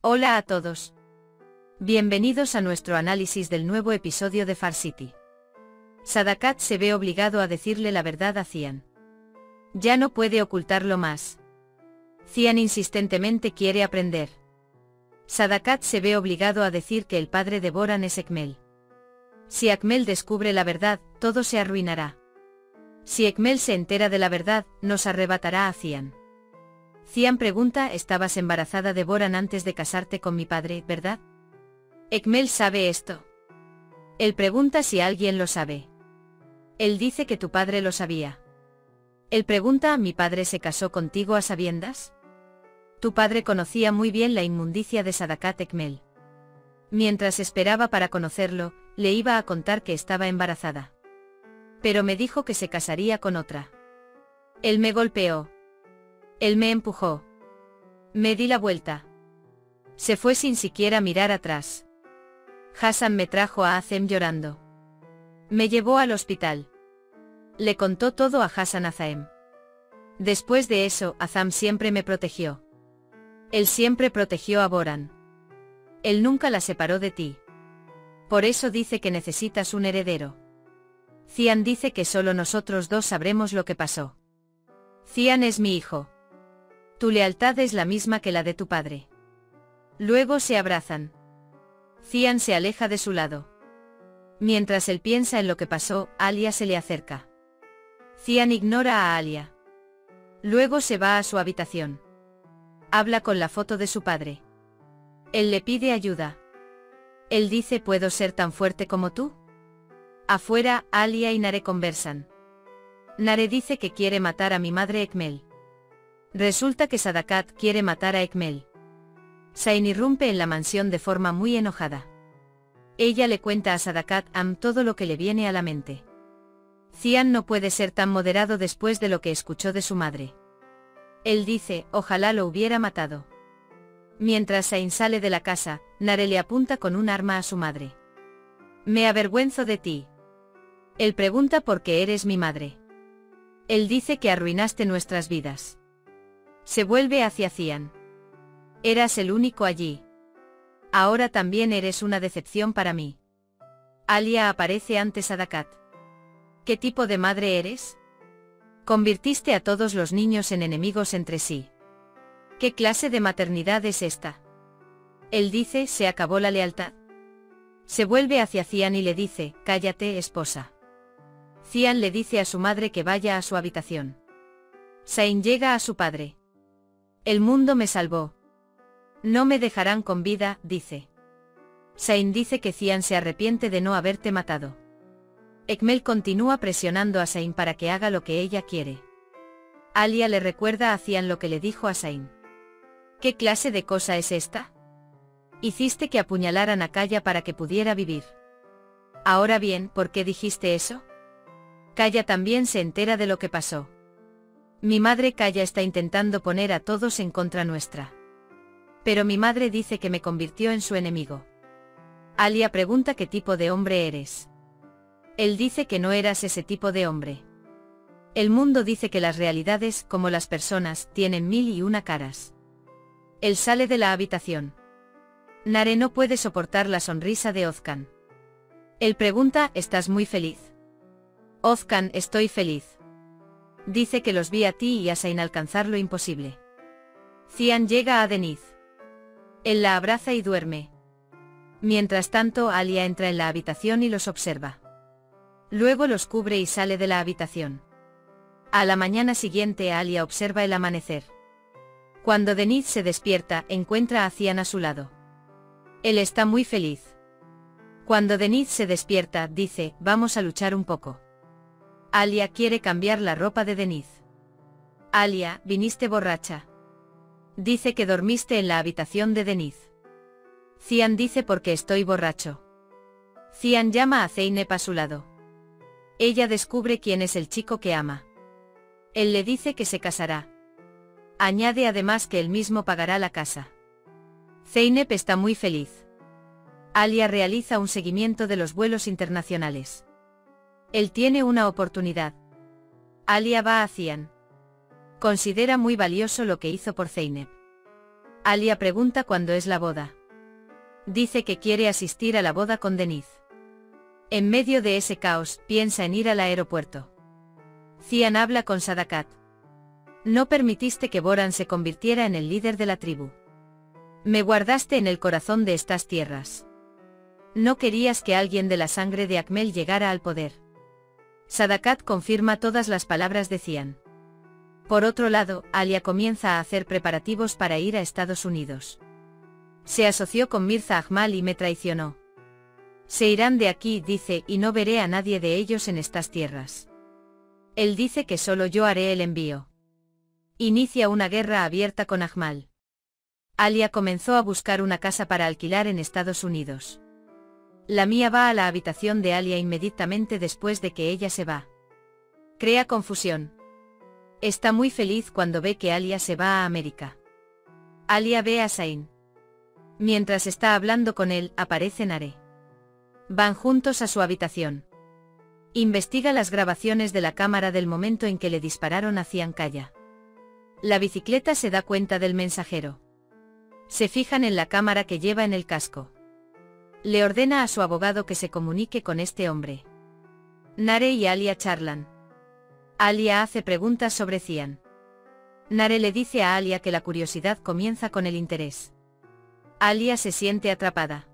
Hola a todos. Bienvenidos a nuestro análisis del nuevo episodio de Far City. Sadakat se ve obligado a decirle la verdad a Cian. Ya no puede ocultarlo más. Cian insistentemente quiere aprender. Sadakat se ve obligado a decir que el padre de Boran es Ekmel. Si Akmel descubre la verdad, todo se arruinará. Si Ekmel se entera de la verdad, nos arrebatará a Cian. Cian pregunta: ¿estabas embarazada de Boran antes de casarte con mi padre, verdad? Ekmel sabe esto. Él pregunta si alguien lo sabe. Él dice que tu padre lo sabía. Él pregunta: ¿mi padre se casó contigo a sabiendas? Tu padre conocía muy bien la inmundicia de Sadakat Ekmel. Mientras esperaba para conocerlo, le iba a contar que estaba embarazada. Pero me dijo que se casaría con otra. Él me golpeó. Él me empujó. Me di la vuelta. Se fue sin siquiera mirar atrás. Hassan me trajo a Azem llorando. Me llevó al hospital. Le contó todo a Hassan Azem. Después de eso, Azam siempre me protegió. Él siempre protegió a Boran. Él nunca la separó de ti. Por eso dice que necesitas un heredero. Cian dice que solo nosotros dos sabremos lo que pasó. Cian es mi hijo. Tu lealtad es la misma que la de tu padre. Luego se abrazan. Cian se aleja de su lado. Mientras él piensa en lo que pasó, Alia se le acerca. Cian ignora a Alia. Luego se va a su habitación. Habla con la foto de su padre. Él le pide ayuda. Él dice: ¿puedo ser tan fuerte como tú? Afuera, Alia y Nare conversan. Nare dice que quiere matar a mi madre Ekmel. Resulta que Sadakat quiere matar a Ekmel. Zayn irrumpe en la mansión de forma muy enojada. Ella le cuenta a Sadakat todo lo que le viene a la mente. Cian no puede ser tan moderado después de lo que escuchó de su madre. Él dice: ojalá lo hubiera matado. Mientras Zayn sale de la casa, Nare le apunta con un arma a su madre. Me avergüenzo de ti. Él pregunta por qué eres mi madre. Él dice que arruinaste nuestras vidas. Se vuelve hacia Cian. Eras el único allí. Ahora también eres una decepción para mí. Alia aparece ante Sadakat. ¿Qué tipo de madre eres? Convirtiste a todos los niños en enemigos entre sí. ¿Qué clase de maternidad es esta? Él dice: se acabó la lealtad. Se vuelve hacia Cian y le dice: cállate, esposa. Cian le dice a su madre que vaya a su habitación. Zayn llega a su padre. El mundo me salvó. No me dejarán con vida, dice. Zayn dice que Cian se arrepiente de no haberte matado. Ekmel continúa presionando a Zayn para que haga lo que ella quiere. Alia le recuerda a Cian lo que le dijo a Zayn. ¿Qué clase de cosa es esta? Hiciste que apuñalaran a Kaya para que pudiera vivir. Ahora bien, ¿por qué dijiste eso? Kaya también se entera de lo que pasó. Mi madre Kaya está intentando poner a todos en contra nuestra. Pero mi madre dice que me convirtió en su enemigo. Alia pregunta: ¿qué tipo de hombre eres? Él dice que no eras ese tipo de hombre. El mundo dice que las realidades, como las personas, tienen 1001 caras. Él sale de la habitación. Nare no puede soportar la sonrisa de Ozkan. Él pregunta: ¿estás muy feliz? Ozkan: estoy feliz. Dice que los vi a ti y a Zayn alcanzar lo imposible. Cian llega a Deniz. Él la abraza y duerme. Mientras tanto, Alia entra en la habitación y los observa. Luego los cubre y sale de la habitación. A la mañana siguiente, Alia observa el amanecer. Cuando Deniz se despierta, encuentra a Cian a su lado. Él está muy feliz. Cuando Deniz se despierta, dice: vamos a luchar un poco. Alia quiere cambiar la ropa de Deniz. Alia: viniste borracha. Dice que dormiste en la habitación de Deniz. Cian dice: porque estoy borracho. Cian llama a Zeynep a su lado. Ella descubre quién es el chico que ama. Él le dice que se casará. Añade además que él mismo pagará la casa. Zeynep está muy feliz. Alia realiza un seguimiento de los vuelos internacionales. Él tiene una oportunidad. Alia va a Cian. Considera muy valioso lo que hizo por Zeynep. Alia pregunta cuándo es la boda. Dice que quiere asistir a la boda con Denise. En medio de ese caos, piensa en ir al aeropuerto. Cian habla con Sadakat. No permitiste que Boran se convirtiera en el líder de la tribu. Me guardaste en el corazón de estas tierras. No querías que alguien de la sangre de Akmel llegara al poder. Sadakat confirma todas las palabras de Cian. Por otro lado, Alia comienza a hacer preparativos para ir a Estados Unidos. Se asoció con Mirza Akmal y me traicionó. Se irán de aquí, dice, y no veré a nadie de ellos en estas tierras. Él dice que solo yo haré el envío. Inicia una guerra abierta con Akmal. Alia comenzó a buscar una casa para alquilar en Estados Unidos. Lamia va a la habitación de Alia inmediatamente después de que ella se va. Crea confusión. Está muy feliz cuando ve que Alia se va a América. Alia ve a Zain. Mientras está hablando con él, aparece Nare. Van juntos a su habitación. Investiga las grabaciones de la cámara del momento en que le dispararon a Ciancaya. La bicicleta se da cuenta del mensajero. Se fijan en la cámara que lleva en el casco. Le ordena a su abogado que se comunique con este hombre. Nare y Alia charlan. Alia hace preguntas sobre Cian. Nare le dice a Alia que la curiosidad comienza con el interés. Alia se siente atrapada.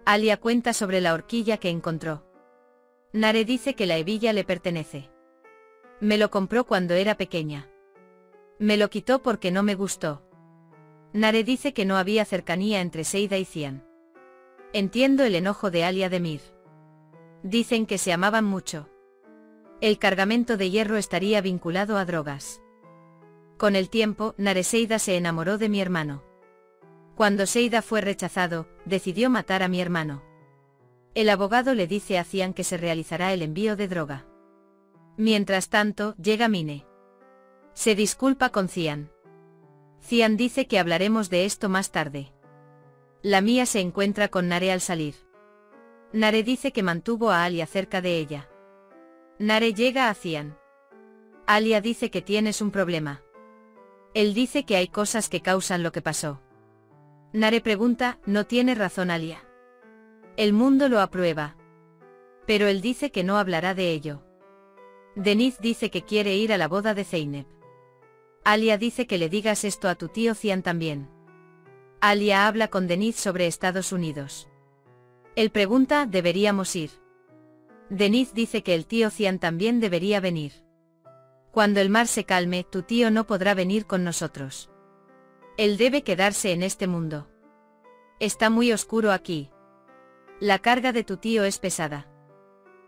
Alia cuenta sobre la horquilla que encontró. Nare dice que la hebilla le pertenece. Me lo compró cuando era pequeña. Me lo quitó porque no me gustó. Nare dice que no había cercanía entre Seida y Cian. Entiendo el enojo de Alia de Mir. Dicen que se amaban mucho. El cargamento de hierro estaría vinculado a drogas. Con el tiempo, Nare Seida se enamoró de mi hermano. Cuando Seida fue rechazado, decidió matar a mi hermano. El abogado le dice a Cian que se realizará el envío de droga. Mientras tanto, llega Mine. Se disculpa con Cian. Cian dice que hablaremos de esto más tarde. Lamia se encuentra con Nare al salir. Nare dice que mantuvo a Alia cerca de ella. Nare llega a Cian. Alia dice que tienes un problema. Él dice que hay cosas que causan lo que pasó. Nare pregunta, ¿no tiene razón Alia? El mundo lo aprueba. Pero él dice que no hablará de ello. Denise dice que quiere ir a la boda de Zeynep. Alia dice que le digas esto a tu tío Cian también. Alia habla con Denise sobre Estados Unidos. Él pregunta, ¿deberíamos ir? Denise dice que el tío Cian también debería venir. Cuando el mar se calme, tu tío no podrá venir con nosotros. Él debe quedarse en este mundo. Está muy oscuro aquí. La carga de tu tío es pesada.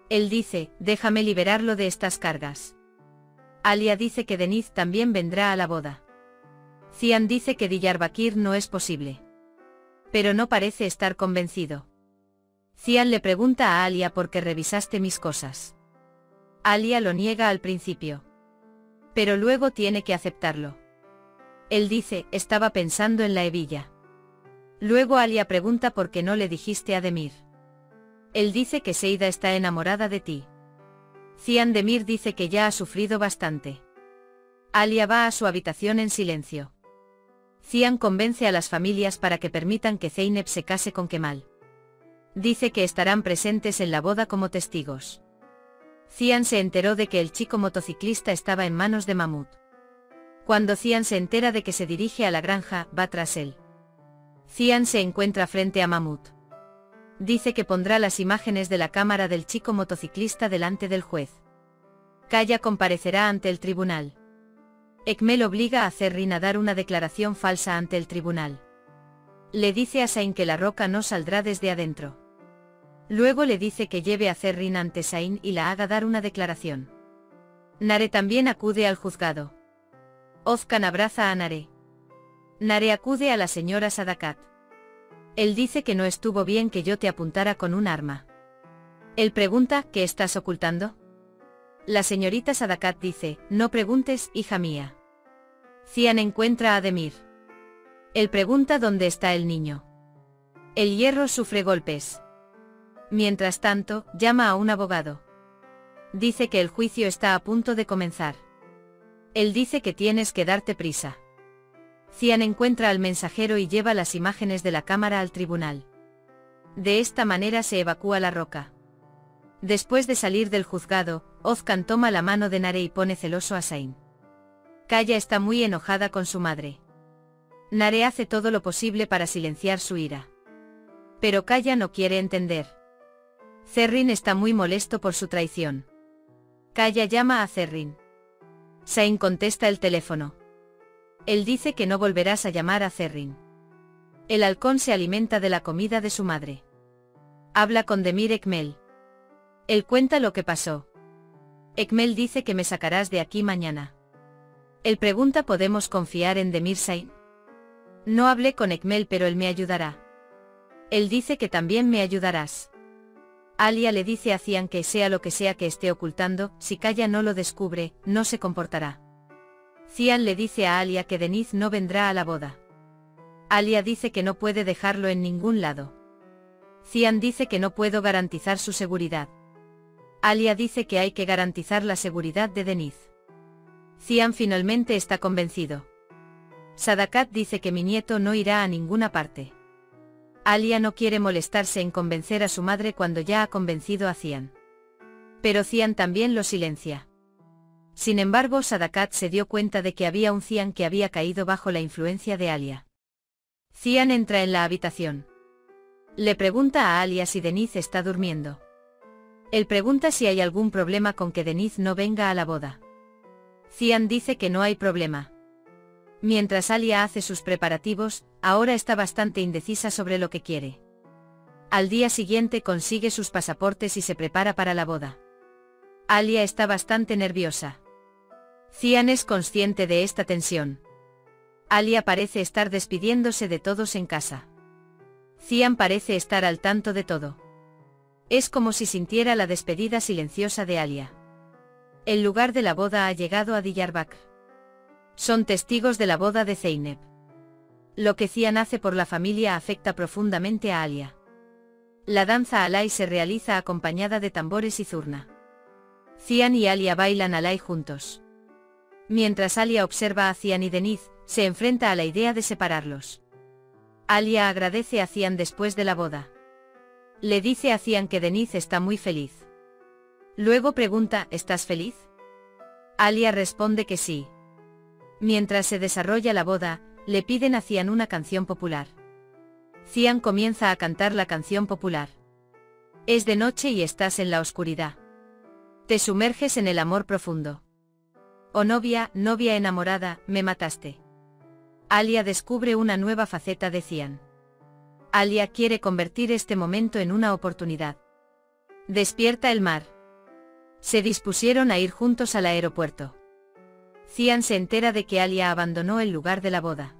Él dice, déjame liberarlo de estas cargas. Alia dice que Denise también vendrá a la boda. Cian dice que Diyarbakir no es posible. Pero no parece estar convencido. Cian le pregunta a Alia por qué revisaste mis cosas. Alia lo niega al principio. Pero luego tiene que aceptarlo. Él dice, estaba pensando en la hebilla. Luego Alia pregunta por qué no le dijiste a Demir. Él dice que Seida está enamorada de ti. Cian Demir dice que ya ha sufrido bastante. Alia va a su habitación en silencio. Cian convence a las familias para que permitan que Zeynep se case con Kemal. Dice que estarán presentes en la boda como testigos. Cian se enteró de que el chico motociclista estaba en manos de Mahmud. Cuando Cian se entera de que se dirige a la granja, va tras él. Cian se encuentra frente a Mahmud. Dice que pondrá las imágenes de la cámara del chico motociclista delante del juez. Kaya comparecerá ante el tribunal. Ekmel obliga a Zerrin a dar una declaración falsa ante el tribunal. Le dice a Zain que la roca no saldrá desde adentro. Luego le dice que lleve a Zerrin ante Zain y la haga dar una declaración. Nare también acude al juzgado. Ozkan abraza a Nare. Nare acude a la señora Sadakat. Él dice que no estuvo bien que yo te apuntara con un arma. Él pregunta, ¿qué estás ocultando? La señorita Sadakat dice, no preguntes, hija mía. Cian encuentra a Demir. Él pregunta dónde está el niño. El hierro sufre golpes. Mientras tanto, llama a un abogado. Dice que el juicio está a punto de comenzar. Él dice que tienes que darte prisa. Cian encuentra al mensajero y lleva las imágenes de la cámara al tribunal. De esta manera se evacúa la roca. Después de salir del juzgado, Ozcan toma la mano de Nare y pone celoso a Sain. Kaya está muy enojada con su madre. Nare hace todo lo posible para silenciar su ira. Pero Kaya no quiere entender. Zerrin está muy molesto por su traición. Kaya llama a Zerrin. Sain contesta el teléfono. Él dice que no volverás a llamar a Zerrin. El halcón se alimenta de la comida de su madre. Habla con Demir Ekmel. Él cuenta lo que pasó. Ekmel dice que me sacarás de aquí mañana. Él pregunta: ¿podemos confiar en Demir Sain? No hablé con Ekmel, pero él me ayudará. Él dice que también me ayudarás. Alia le dice a Cian que sea lo que sea que esté ocultando, si Kaya no lo descubre, no se comportará. Cian le dice a Alia que Denith no vendrá a la boda. Alia dice que no puede dejarlo en ningún lado. Cian dice que no puedo garantizar su seguridad. Alia dice que hay que garantizar la seguridad de Denith. Cian finalmente está convencido. Sadakat dice que mi nieto no irá a ninguna parte. Alia no quiere molestarse en convencer a su madre cuando ya ha convencido a Cian. Pero Cian también lo silencia. Sin embargo, Sadakat se dio cuenta de que había un Cian que había caído bajo la influencia de Alia. Cian entra en la habitación. Le pregunta a Alia si Denith está durmiendo. Él pregunta si hay algún problema con que Denith no venga a la boda. Cian dice que no hay problema. Mientras Alia hace sus preparativos, ahora está bastante indecisa sobre lo que quiere. Al día siguiente consigue sus pasaportes y se prepara para la boda. Alia está bastante nerviosa. Cian es consciente de esta tensión. Alia parece estar despidiéndose de todos en casa. Cian parece estar al tanto de todo. Es como si sintiera la despedida silenciosa de Alia. El lugar de la boda ha llegado a Diyarbakr. Son testigos de la boda de Zeynep. Lo que Cian hace por la familia afecta profundamente a Alia. La danza alay se realiza acompañada de tambores y zurna. Cian y Alia bailan alay juntos. Mientras Alia observa a Cian y Denith, se enfrenta a la idea de separarlos. Alia agradece a Cian después de la boda. Le dice a Cian que Denith está muy feliz. Luego pregunta: ¿estás feliz? Alia responde que sí. Mientras se desarrolla la boda, le piden a Cian una canción popular. Cian comienza a cantar la canción popular. Es de noche y estás en la oscuridad. Te sumerges en el amor profundo. Oh novia, novia enamorada, me mataste. Alia descubre una nueva faceta de Cian. Alia quiere convertir este momento en una oportunidad. Despierta el mar. Se dispusieron a ir juntos al aeropuerto. Cian se entera de que Alia abandonó el lugar de la boda.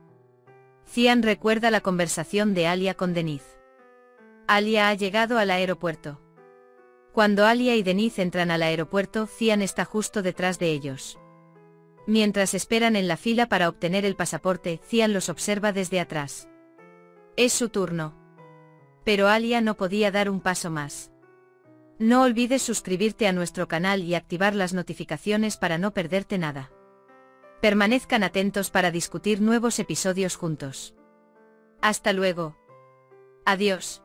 Cian recuerda la conversación de Alia con Denith. Alia ha llegado al aeropuerto. Cuando Alia y Denith entran al aeropuerto, Cian está justo detrás de ellos. Mientras esperan en la fila para obtener el pasaporte, Cian los observa desde atrás. Es su turno. Pero Alia no podía dar un paso más. No olvides suscribirte a nuestro canal y activar las notificaciones para no perderte nada. Permanezcan atentos para discutir nuevos episodios juntos. Hasta luego. Adiós.